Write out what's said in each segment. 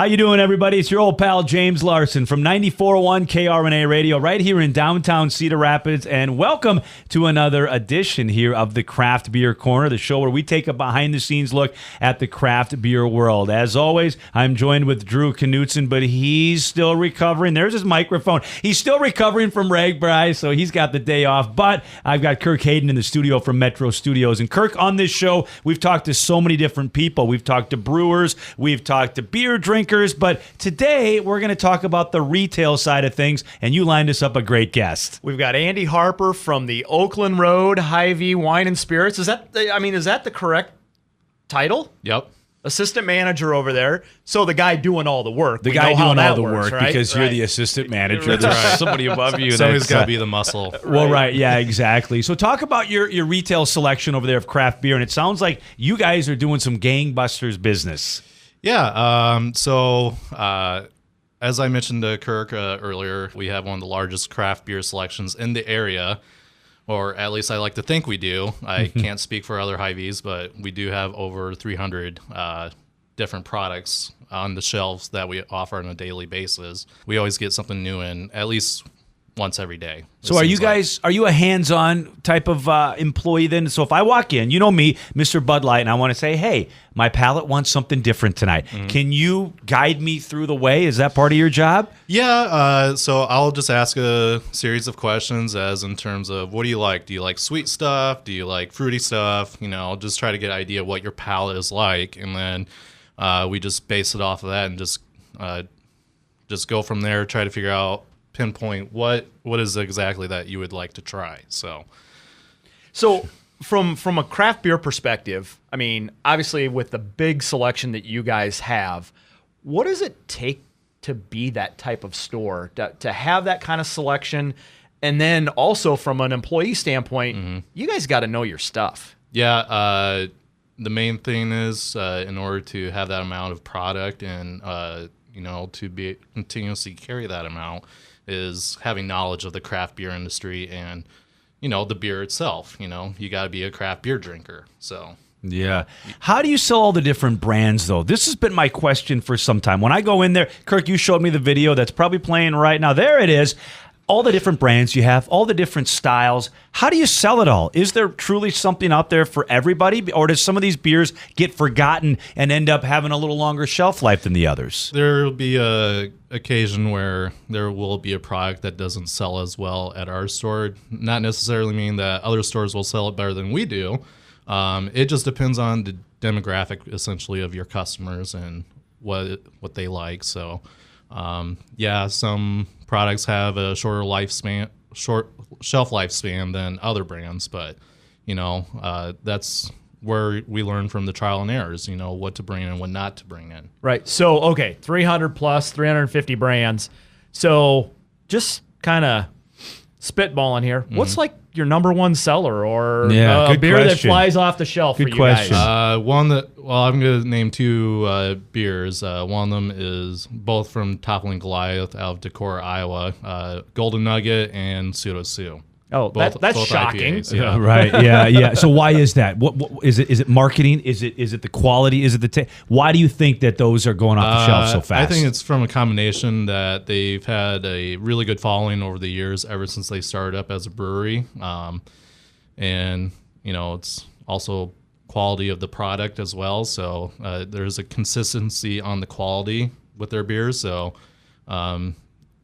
How you doing, everybody? It's your old pal, James Larson from 94.1 KRNA Radio right here in downtown Cedar Rapids. And welcome to another edition here of the Craft Beer Corner, the show where we take a behind-the-scenes look at the craft beer world. As always, I'm joined with Drew Knutson, but he's still recovering. There's his microphone. He's still recovering from RAGBRAI, so he's got the day off. But I've got Kirk Hayden in the studio from Metro Studios. And Kirk, on this show, we've talked to so many different people. We've talked to brewers. We've talked to beer drinkers. But today, we're going to talk about the retail side of things, and you lined us up a great guest. We've got Andy Harper from the Oakland Road HyVee Wine and Spirits. Is that the correct title? Yep. Assistant manager over there. So the guy doing all the work. The guy doing all the works, work, right? because you're the assistant manager. That's There's right. somebody above you. Somebody's got to be the muscle. Well, right. Yeah, exactly. So talk about your retail selection over there of craft beer, and it sounds like you guys are doing some gangbusters business. Yeah. As I mentioned to Kirk earlier, we have one of the largest craft beer selections in the area, or at least I like to think we do. I can't speak for other HyVees, but we do have over 300 different products on the shelves that we offer on a daily basis. We always get something new in at least once every day. So are you a hands-on type of employee then? So if I walk in, you know me, Mr. Bud Light, and I want to say, hey, my palate wants something different tonight. Mm-hmm. Can you guide me through the way? Is that part of your job? Yeah, so I'll just ask a series of questions as in terms of what do you like? Do you like sweet stuff? Do you like fruity stuff? Just try to get an idea of what your palate is like, and then we just base it off of that and just go from there, try to figure out, pinpoint what is exactly that you would like to try. So from a craft beer perspective, I mean, obviously with the big selection that you guys have, what does it take to be that type of store, to have that kind of selection? And then also from an employee standpoint, you guys got to know your stuff. Yeah, the main thing is in order to have that amount of product and to be continuously carry that amount, is having knowledge of the craft beer industry and, the beer itself. You got to be a craft beer drinker. So, yeah. How do you sell all the different brands, though? This has been my question for some time. When I go in there, Kirk, you showed me the video that's probably playing right now. There it is. All the different brands you have, all the different styles. How do you sell it all? Is there truly something out there for everybody? Or does some of these beers get forgotten and end up having a little longer shelf life than the others? There will be a occasion where there will be a product that doesn't sell as well at our store. Not necessarily mean that other stores will sell it better than we do. It just depends on the demographic, essentially, of your customers and what they like. So, some products have a short shelf lifespan than other brands, but that's where we learn from the trial and errors, what to bring in and what not to bring in. Right. So, okay, 300 plus, 350 brands. So just kind of spitballing here. What's like your number one seller or a beer that flies off the shelf for you guys? I'm going to name two beers. One of them is both from Toppling Goliath out of Decorah, Iowa, Golden Nugget and Pseudo Sue. Oh, that's shocking. IPAs, yeah. Right. Yeah. So why is that? What is it? Is it marketing? Is it the quality? Is it the why do you think that those are going off the shelf so fast? I think it's from a combination that they've had a really good following over the years, ever since they started up as a brewery, and it's also quality of the product as well. So there's a consistency on the quality with their beers. So.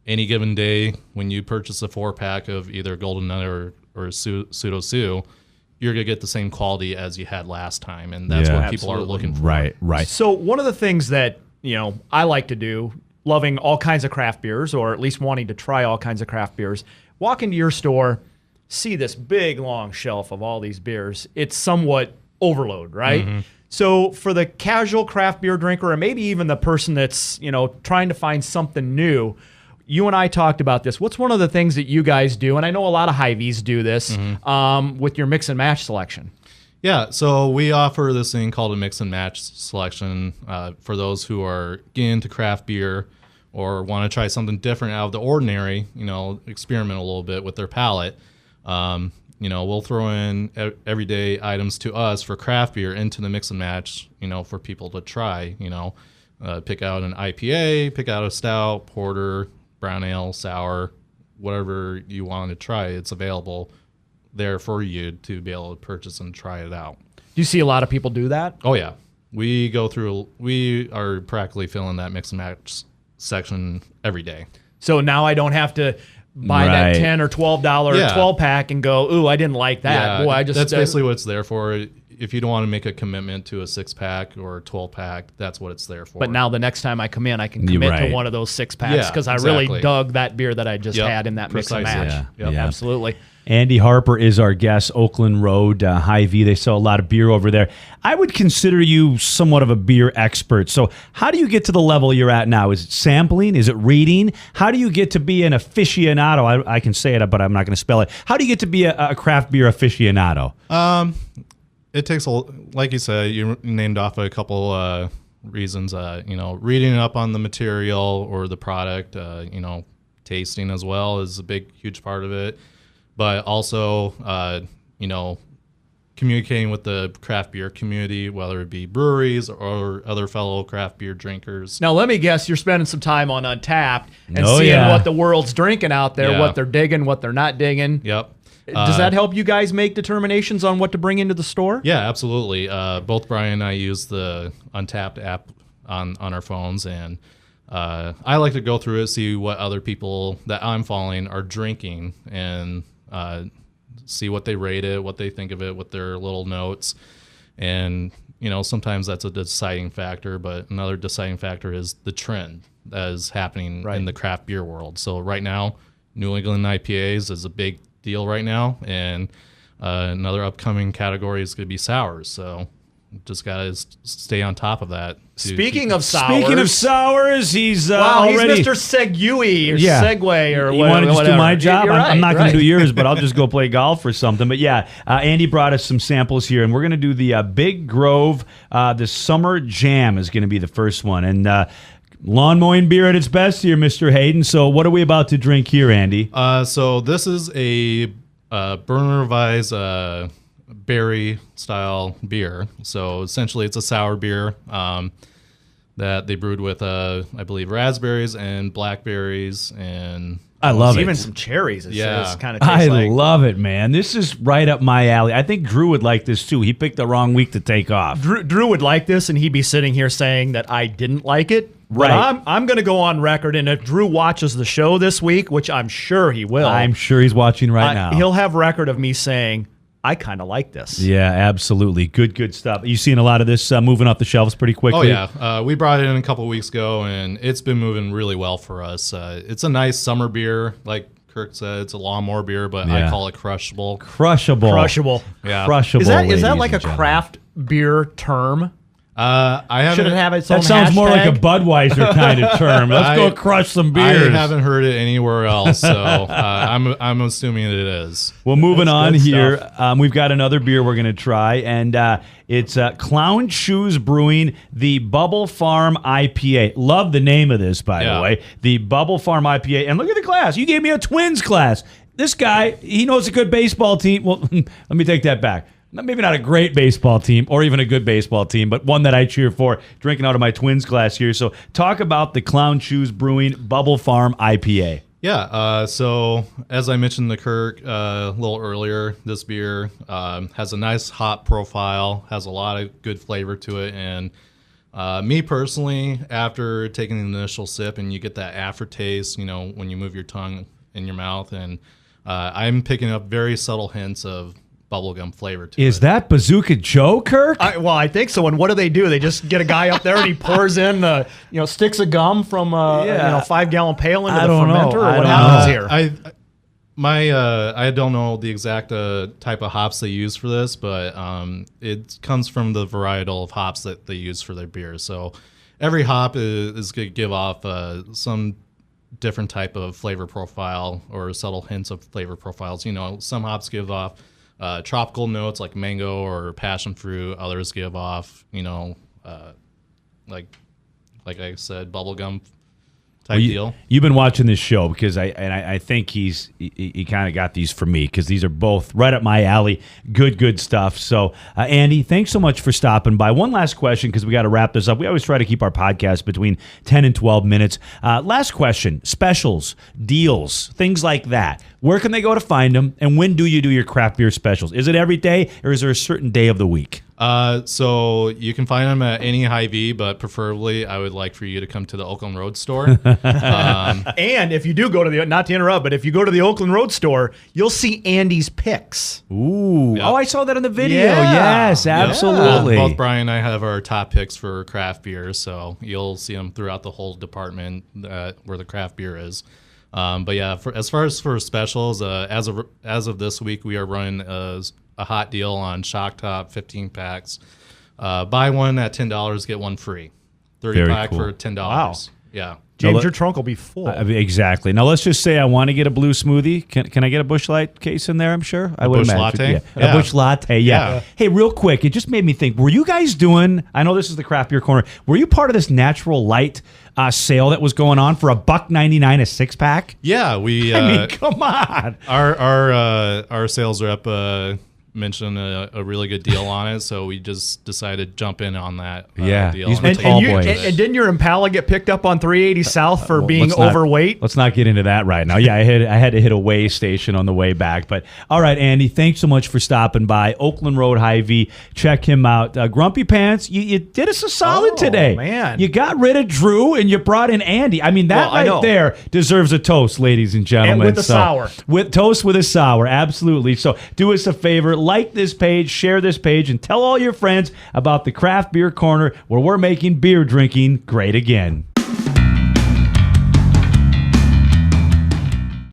Any given day, when you purchase a 4-pack of either Golden Nugget or Pseudo Sue, you're going to get the same quality as you had last time, and that's what people are looking for. Right. So one of the things that I like to do, loving all kinds of craft beers, or at least wanting to try all kinds of craft beers, walk into your store, see this big, long shelf of all these beers. It's somewhat overload, right? Mm-hmm. So for the casual craft beer drinker, or maybe even the person that's trying to find something new, you and I talked about this. What's one of the things that you guys do? And I know a lot of HyVees do this with your mix and match selection. Yeah, so we offer this thing called a mix and match selection for those who are getting into craft beer or want to try something different out of the ordinary, experiment a little bit with their palate. We'll throw in everyday items to us for craft beer into the mix and match, for people to try, pick out an IPA, pick out a stout, porter, brown ale, sour, whatever you want to try. It's available there for you to be able to purchase and try it out. Do you see a lot of people do that? Oh yeah, we are practically filling that mix and match section every day. So now I don't have to buy that $10 or $12 12 pack and go, ooh, I didn't like that. Yeah, Boy, that's basically what it's there for. If you don't want to make a commitment to a 6-pack or a 12-pack, that's what it's there for. But now the next time I come in, I can commit to one of those 6-packs because I really dug that beer that I just had in that mix and match. Yeah. Absolutely. Andy Harper is our guest, Oakland Road, HyVee. They sell a lot of beer over there. I would consider you somewhat of a beer expert. So how do you get to the level you're at now? Is it sampling? Is it reading? How do you get to be an aficionado? I can say it, but I'm not going to spell it. How do you get to be a craft beer aficionado? It takes like you said, you named off a couple reasons. Reading up on the material or the product. Tasting as well is a huge part of it. But also, communicating with the craft beer community, whether it be breweries or other fellow craft beer drinkers. Now, let me guess, you're spending some time on Untappd and seeing what the world's drinking out there, what they're digging, what they're not digging. Yep. Does that help you guys make determinations on what to bring into the store? Yeah, absolutely. Both Brian and I use the Untappd app on our phones, and I like to go through it, see what other people that I'm following are drinking, and see what they rate it, what they think of it, with their little notes. And sometimes that's a deciding factor, but another deciding factor is the trend that is happening in the craft beer world. So right now, New England IPAs is a big deal right now, and another upcoming category is going to be sours. So just got to stay on top of that. Speaking of sours, he's already... he's Mr. Segui or Segway or whatever. You want to just do my job? I'm not going to do yours, but I'll just go play golf or something. But yeah, Andy brought us some samples here, and we're going to do the Big Grove. The Summer Jam is going to be the first one. And lawn mowing beer at its best here, Mr. Hayden. So what are we about to drink here, Andy? So this is a Berner Weiss berry style beer. So essentially it's a sour beer that they brewed with I believe raspberries and blackberries, and I love it. Even some cherries. It's kind of I love it, man. This is right up my alley. I think Drew would like this too. He picked the wrong week to take off. Drew would like this, and he'd be sitting here saying that I didn't like it. Right. But I'm going to go on record, and if Drew watches the show this week, which I'm sure he will. I'm sure he's watching right now. He'll have record of me saying, I kind of like this. Yeah, absolutely. Good stuff. You seen a lot of this moving off the shelves pretty quickly? Oh, yeah. We brought it in a couple of weeks ago, and it's been moving really well for us. It's a nice summer beer. Like Kirk said, it's a lawnmower beer, but I call it crushable. Crushable. Yeah. Crushable. Is that like a craft beer term? I haven't. Should it have its own That sounds hashtag? more like a Budweiser kind of term. Let's go crush some beers. I haven't heard it anywhere else, so I'm assuming it is. Well, moving on here, we've got another beer we're going to try, and it's Clown Shoes Brewing, the Bubble Farm IPA. Love the name of this, by the way. The Bubble Farm IPA. And look at the glass. You gave me a Twins glass. This guy, he knows a good baseball team. Well, let me take that back. Maybe not a great baseball team or even a good baseball team, but one that I cheer for, drinking out of my Twins glass here. So talk about the Clown Shoes Brewing Bubble Farm IPA. Yeah, so as I mentioned to Kirk a little earlier, this beer has a nice hop profile, has a lot of good flavor to it, and me personally, after taking the initial sip and you get that aftertaste, when you move your tongue in your mouth, and I'm picking up very subtle hints of bubblegum flavor to it. Is that Bazooka Joe, Kirk? I think so. And what do? They just get a guy up there and he pours in sticks of gum from 5-gallon pail into the fermenter, or what happens here? I don't know the exact type of hops they use for this, but it comes from the varietal of hops that they use for their beers. So every hop is going to give off some different type of flavor profile or subtle hints of flavor profiles. Some hops give off tropical notes like mango or passion fruit. Others give off, like I said, bubblegum type deal. You've been watching this show because I think he kind of got these for me because these are both right up my alley. Good stuff. So Andy, thanks so much for stopping by. One last question because we got to wrap this up. We always try to keep our podcast between 10 and 12 minutes. Last question: specials, deals, things like that. Where can they go to find them? And when do you do your craft beer specials? Is it every day or is there a certain day of the week? So you can find them at any HyVee, but preferably I would like for you to come to the Oakland Road store. And if you do go to the, not to interrupt, but if you go to the Oakland Road store, you'll see Andy's picks. Ooh. Yep. Oh, I saw that in the video. Yeah. Yes, absolutely. Both Brian and I have our top picks for craft beer, so you'll see them throughout the whole department where the craft beer is. But yeah, as far as for specials, as of this week, we are running a hot deal on Shock Top 15 packs. Buy one at $10, get one free. 30 Very pack cool. for $10. Wow. Yeah. James, your trunk will be full. Exactly. Now let's just say I want to get a blue smoothie. Can I get a Busch Light case in there? I'm sure. I would Busch imagine. Latte? Yeah. Yeah. A Busch Latte. Yeah. Yeah. Hey, real quick, it just made me think. Were you guys doing? I know this is the craft beer corner. Were you part of this Natural Light sale that was going on for $1.99 a 6-pack? Yeah, we. I mean, come on. Our sales rep mentioned a really good deal on it, so we just decided to jump in on that Yeah, deal. these were and tall take boys. advantage of it. And didn't your Impala get picked up on 380 South for being Let's not- overweight? Let's not get into that right now. Yeah, I had to hit a weigh station on the way back. But all right, Andy, thanks so much for stopping by. Oakland Road HyVee. Check him out. Grumpy Pants, you did us a solid Oh, today. man. You got rid of Drew and you brought in Andy. I mean, that Well, I know. right there deserves a toast, ladies and gentlemen. And with a sour. With toast with a sour, absolutely. So do us a favor, like this page, share this page, and tell all your friends about the Craft Beer Corner where we're making beer drinking great again.